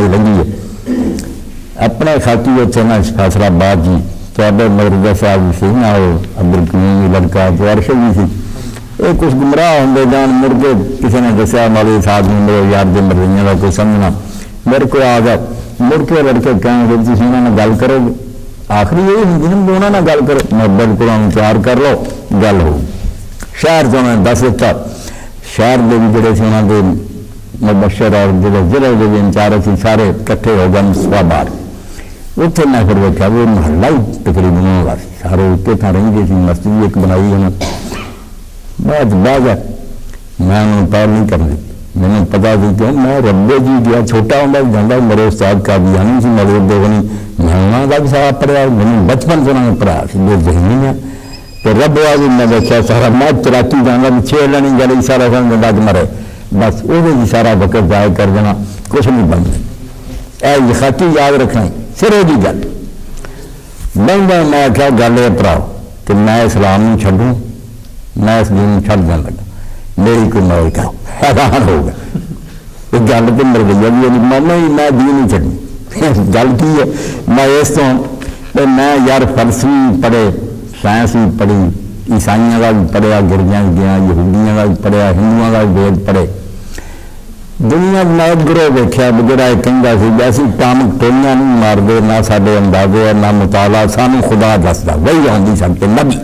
ہی لگی ہے اپنے خاکی اتنے نہ فیصلہ باد جی تو مرزا صاحب سی نہ وہ عبدالکریم لڑکا تو ارشد بھی سی یہ کچھ گمراہ ہوں جان مڑ کے کسی نے دسیا مالے ساتھ میرے یار دے مرضیاں کا کوئی سمجھنا میرے کو آ گیا مڑ کے لڑکے کہیں گے تھی انہوں نے گل کرو گے آخری یہی ہوں انہوں نے گل کرو میں بالکل تیار کر لو گل ہو شہر تو انہوں نے دس دیتا شہر کے بھی جڑے سے انہوں کے مبشر اور جڑے ضلع کے انچارج سی سارے کٹھے ہو گئے سوا بار اتنے میں پھر دیکھا وہ محلہ ہی تقریباً ہوگا سارے اتنے تھا رہی گئی تھی مسجد بھی ایک بنائی انہوں بہت بعد ہے میں انہوں پیر نہیں کر دی میں پتا دی کہ میں ربے جی گیا چھوٹا ہوں جانا میرے استاد قادیانی سی میرے دیکھنی میں انہوں کا بھی سارا پڑھیا میں بچپن سے انہوں نے پڑھایا جو ذہنی ہے تو رب آ بھی میں دیکھا سارا میں چراکی جانا بھی چھ لینی گلی سارا سمجھ لگ مرے بس وہ بھی سارا وقت ضائع کر دینا کچھ نہیں بنتا اے خاکی یاد رکھنا سرے کی گل بنتا میں آخیا گل یہ پڑھاؤ کہ میں اسلام نہیں چڈوں میں اس دن چھڑ جان لگا میری کوئی موج کرو حیران ہو گیا یہ گل تو مر گئی ابھی میں دین نہیں چڑھنی گل کی ہے میں اس تو میں یار فلسفی پڑھے سائنس بھی پڑھی عیسائیوں کا بھی پڑھیا گرجیاں گیا یہودیاں کا بھی پڑھیا ہندوؤں کا بھی وید پڑھے دنیا میں گروہ ویکیا جڑا یہ کہہ سی ایسی ٹامک ٹولیاں نہیں مارتے نہ سارے اندازے نہ مطالعہ سانو خدا دستا وہی آتی سب کے نبی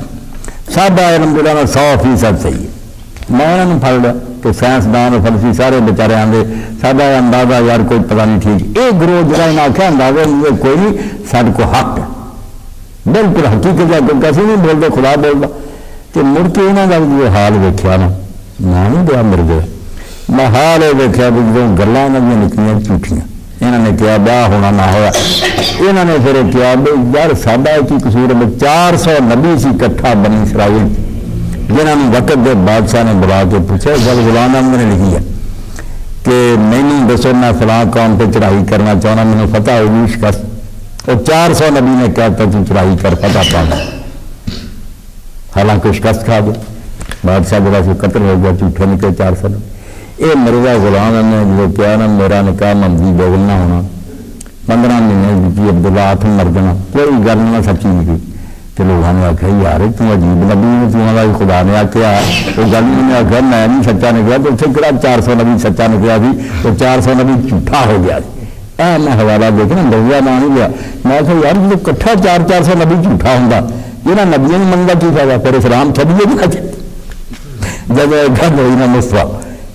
سب علم جڑا 100% صحیح ہے میں انہوں نے پڑھ لیا کہ سائنسدان اور فلسفی سارے بچارے آتے سارا اندازہ یار کوئی پتہ نہیں ٹھیک یہ گروہ جڑا انہیں آخیا اندازہ کوئی نہیں سارے کو حق ہے بالکل حقیقت ہے کسی نہیں بولتے خدا بولتا کہ مڑ کے انہوں کا جو حال ویکیا نا میں نہیں دیا مر گیا میں حال یہ ویکیا بھی جو گلیں انہوں نے نکلیاں جھوٹیاں انہوں نے کیا بیاہ ہونا نہ ہوا انہوں نے پھر کیا بھائی یار ساڈا کی قصور ہے 400 نبی سی کٹھا بنی اسرائیل جنہوں نے وقت دے بادشاہ نے بلا کے پوچھا جب مولانا نے لکھی ہے کہ مینو دسو میں فلاں قوم پہ چڑھائی کرنا چاہنا مجھے فتح ہوگی شکست اور 400 نبی نے کہتا تو چڑھائی کر فتح پانا حالانکہ شکست کھا دو بادشاہ بڑا سے قتل ہو گیا جھوٹے نکلے 400 نبی یہ مرزا غلام نے جو کیا نا میرا نکاح ممدی بول نہ ہونا 15 مہینے کی عبداللہ ہاتھ مر جانا کوئی گل نہ سچی نکلی تو لوگوں نے آخیا یار تم عجیب نبی تمہارا خدا نے آخیا وہ گل نہیں آخیا میں نہیں سچا نکلا تو اتنے کہڑا 400 نبی سچا نکلا سی تو 400 نبی جھوٹا ہو گیا میں حوالہ دیکھنا مرزا نہ نہیں لیا میں آخیا یار جو کٹھا 400 نبی جھوٹا ہوں یہ نبیوں نے منگا کی فائدہ پھر اسلام چڑھیے بھی نہ جب گل ہوئی نہ مستفا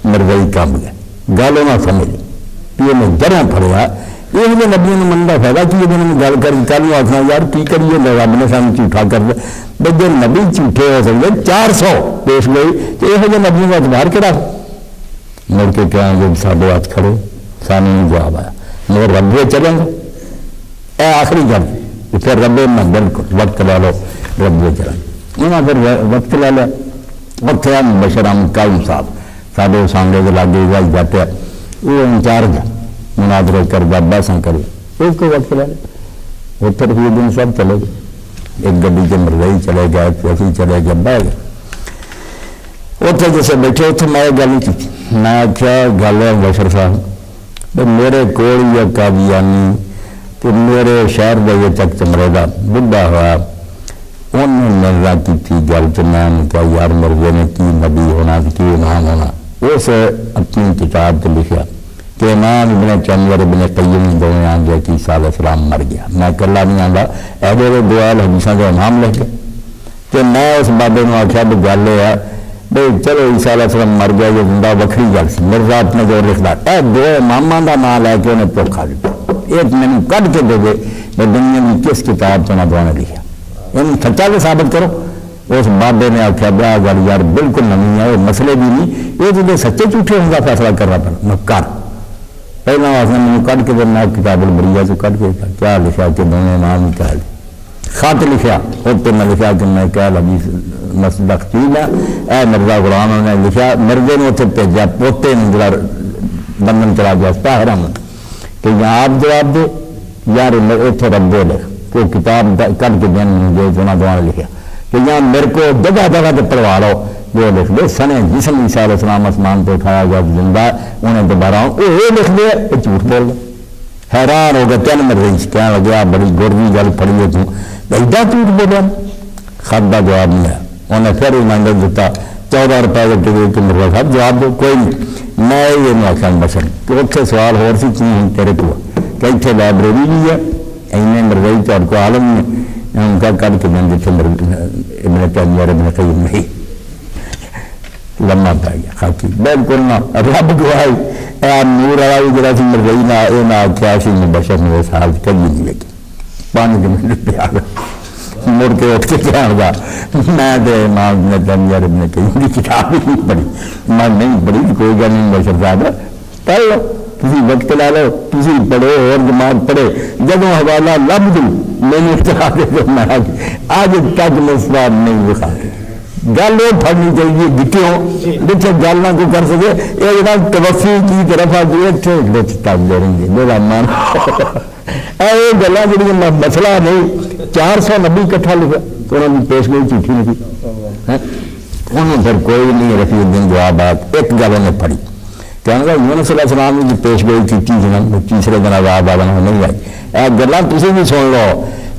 مرزائی کام گیا گل نہ سمجھ یہ میں جرا پڑیا یہ نبیوں نے منگا فائدہ کی انہوں نے گل کر کل آخنا یار کی کریے رب نے سانو جھوٹا کر دیا بھائی جو نبی جھوٹے ہو سکتے 400 پیش گئی تو یہ نبیوں کا اعتبار کہڑا مڑ کے کیا جب سارے ہاتھ کھڑے سانو نہیں جواب آیا مگر ربے چلیں گے اے آخری گل پھر ربے میں بالکل وقت لا لو ربے چلیں انہوں نے پھر وقت لا لیا اتنے بشرام قائم صاحب سارے سامنے کے لاگے جاتے وہ انچارج مناظرے کر گیا بحثاں کرے اس کو وقت لے لے اتر ہوئے دن سب چلے گئے ایک گڈی کے مرزائی چلے گئے ایسے چلے گئے بہ گئے اتنے جیسے بیٹھے اتنے میں گل نہیں کی میں آخیا گل ہے بشر صاحب میرے کول یا قادیانی تو میرے شہر کا یہ چک چمرے کا بڑھا ہوا انہیں مرزا کی تھی گل تو میں نے کہا یار مرزے نے کی نبی ہونا کی امام ہونا اس اپنی کتاب تو لکھا کہ امام ابن چنور ابن قیم دونوں آن گیا کہ عیسیٰ علیہ السلام مر گیا میں کلا نہیں آتا ایڈے دوال حدیثاں کا امام لکھ گیا کہ میں اس بابے نے آخیا بھی گل یہ ہے بھائی چلو عیسیٰ علیہ السلام مر گیا یہ زندہ وکری گل سی مرزا اپنے جو لکھتا اے دو اماماں کا نام لے کے انہیں دھوکھا دیا ایک میں کٹ کے دے دے میں دنیا کی کس کتاب سے نہ لکھا ان سچا کے ثابت کرو اس بابے نے آخیا بیا گل یار بالکل نہیں ہے وہ مسئلے بھی نہیں یہ جو سچے جھوٹے ہوں گا فیصلہ کرنا پڑا میں کر پہلے اس نے مجھے کٹ کے دینا کتاب البریہ سے کٹ کے کیا لکھا کہ دونوں امام ہی کہہ خط لکھا اتنے میں لکھا کہ میں کیا حدیث مسجد خطیب ہے اے مرزا غلام نے لکھا مرزے نے اتنے بھیجا پوتے نے جڑا بندن چلا گیا طاہر احمد کہ یہاں آپ جواب دے یار اتنے ربے لکھ کو کتاب کٹ کے دین جو دونوں دعا لکھا کہ یہاں میرے کو جگہ جگہ سے پڑھوا لو جو لکھ دے سنے جسم عیسیٰ علیہ السلام آسمان پہ اٹھایا گیا زندہ انہیں دوبارہ وہ لکھ دے یہ جھوٹ بول دے حیران ہو گیا 3 مرضی کہنے لگا بڑی گرمی گل پڑی ہے ایڈا جھوٹ بولیا خط کا جواب نہیں آیا انہیں پھر ریمائنڈر دیتا 14 روپئے کا ٹکٹ کہ مرزا صاحب جواب دو کوئی نہیں میں یہ آخیا بشن کہ اتنے سوال ہو سی ہوں تیرے کو کہ اتنے لائبریری بھی ہے این مرزائی چار کو عالم نے ان کا کل کے دن جتنے ابن تیمیہ ابن قیم نہیں لما پی گیا خاکی بالکل نہ رب گواہی اے نور والا بھی جڑا سی مرزائی نہ یہ نہ آخیا سی بشر نے اس حال کبھی نہیں لگی 5 منٹ پہ آ گیا مڑ کے اٹھ کے کیا ہوگا میں تو امام ابن تیمیہ ابن قیم کی کتاب ہی نہیں پڑھی میں نہیں پڑھی کوئی گل نہیں بشر صاحب پڑھ لو تھی وقت لا لو تھی پڑھو اور دماغ پڑھے جب حوالہ لب دوں میں نے چاہ دے میں آج تک میں سواب نہیں دکھا گل وہ پڑنی چاہیے گٹیوں جتنے گل نہ کوئی کر سکے یہ جا توفی کی طرف آ گئی تک دے رہی ہے میرا مان یہ گلا جی مسئلہ نہیں 400 نبی کٹھا لکھا تو انہوں نے پیش گئی جھوٹھی لکھی انہوں پھر کوئی نہیں رفیع الدین جواب آت ایک گل انہیں پڑھی کہنے لگا یونس علیہ السلام نے پیش گئی کی جنہوں تیسرے دن آزاد آنا نہیں آئی اے گلا تھی بھی سن لو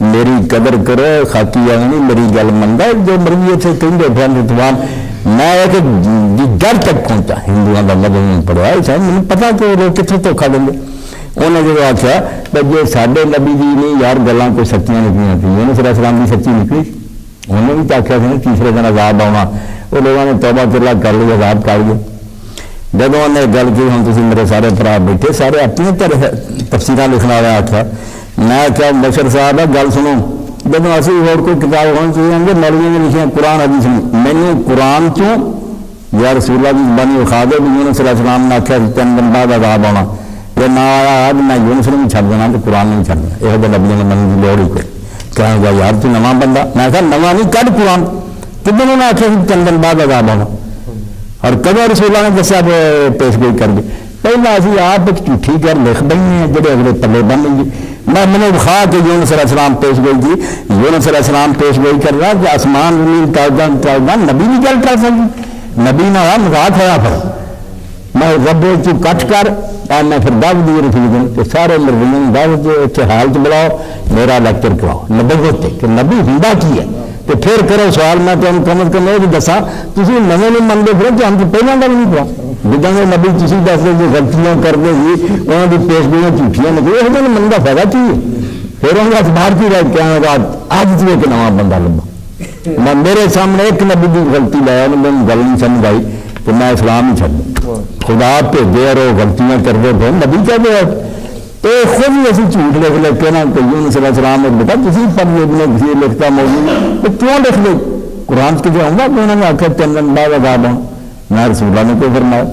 میری قدر کرو خاکی نہیں میری گل منگا جو مرضی اتنے کہیں گے اتوان میں ایک گھر تک پہنچا ہندوؤں کا مدد نہیں پڑھا ہے مجھے پتا کہ وہ کتنے دھوکھا دیں گے انہیں جب آخیا بھائی جی سارے نبی جی نہیں یار گلیں کوئی سچیاں نکلیاں تھیں یونس علیہ السلام کی سچی نکلی انہوں بھی تو آخیا تھا تیسرے دن آزاد آنا وہ لوگوں نے توبہ کرلا کر لی آزاد کر گئے جب انہیں گل کی ہوں تھی میرے سارے برا بیٹھے سارے اپنی تفسیراں لکھنا ہوا آخیا میں کیا بشر صاحب ہے گل سنو جب اسی اور کوئی کتاب ہونا چاہیے گے مولوی نے لکھے قرآن حدیث میں نے قرآن کیوں یا رسول اللہ کی زبانی اخا دے بھی یونس علیہ السلام نے آخیا 3 دن بعد عذاب آنا یہ نہ آیا آج میں یونس نے بھی چھڈ دینا تو قرآن نہیں چھڈنا یہ نبی نے منی کی لوڑ ہی کوئی کہنے گا یار تو نواں بندہ میں کہا نواں نہیں کڈ قرآن کدھر انہوں نے آخیا 3 دن بعد عذاب آنا اور کدو رسول اللہ نے دسیا پیش گوئی کر دی پہلے اسی آپ ایک جھوٹھی گل لکھ بہنے ہیں جڑے اگلے پلے بن گے میں نے دکھا کہ یونس علیہ السلام پیش گوئی کی یونس علیہ السلام پیش گوئی کر رہا کہ آسمان زمین تاجدان نبی نہیں گل کر سکتی نبی نہ ہوا مذاق ہوا پھر میں رب چ کٹ کر میں پھر دعوت دی رکھی دوں کہ سارے مرزیوں دعوت حال چ بلاؤ میرا لیکچر کراؤ نبوت کہ نبی ہوندا کی ہے تو پھر کرو سوال میں تو کم از کم یہ بھی دسا تھی نویں نہیں منگے پھر تو ہم تو پہلے گل نہیں پڑا جدا کے نبی تھی دس دے جو غلطیاں کرتے سی انہوں کی پیش گوئیاں جھوٹیاں نکلی یہ منگا فائدہ چاہیے پھر انہوں نے اخبار کی رائے کہنے کا اج سے ایک نواں بندہ لبا میں میرے سامنے ایک نبی کی غلطی لایا انہوں نے گل نہیں سمجھ آئی تو میں اسلام ہی چڑھ دوں خدا بھیجے اور غلطیاں کرتے تھے نبی کہتے ہیں تو خود ہی اسی جھوٹ لکھ لے کے نا کہ یونس علیہ السلام نے بیٹا تھی پڑھ لے کسی لکھتا موجود تو کیوں لکھ لے قرآن کے جو آؤں گا کہ انہوں نے آخر 3 دن بعد عذاب آؤں میں رسول اللہ نے کوئی فرمایا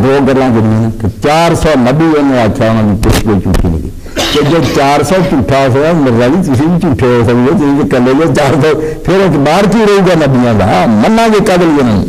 2 گلاں جڑیاں کہ 400 نبی انہیں آخیا انہوں نے کچھ کوئی جھوٹی نہیں کہ جو 400 جھوٹا ہو سکتا مرزا جی تھی بھی جھوٹے ہو سکتے جی کلے گے 400 پھر اعتبار کی رہے گا نبیاں کا منا گے قدل کے نہیں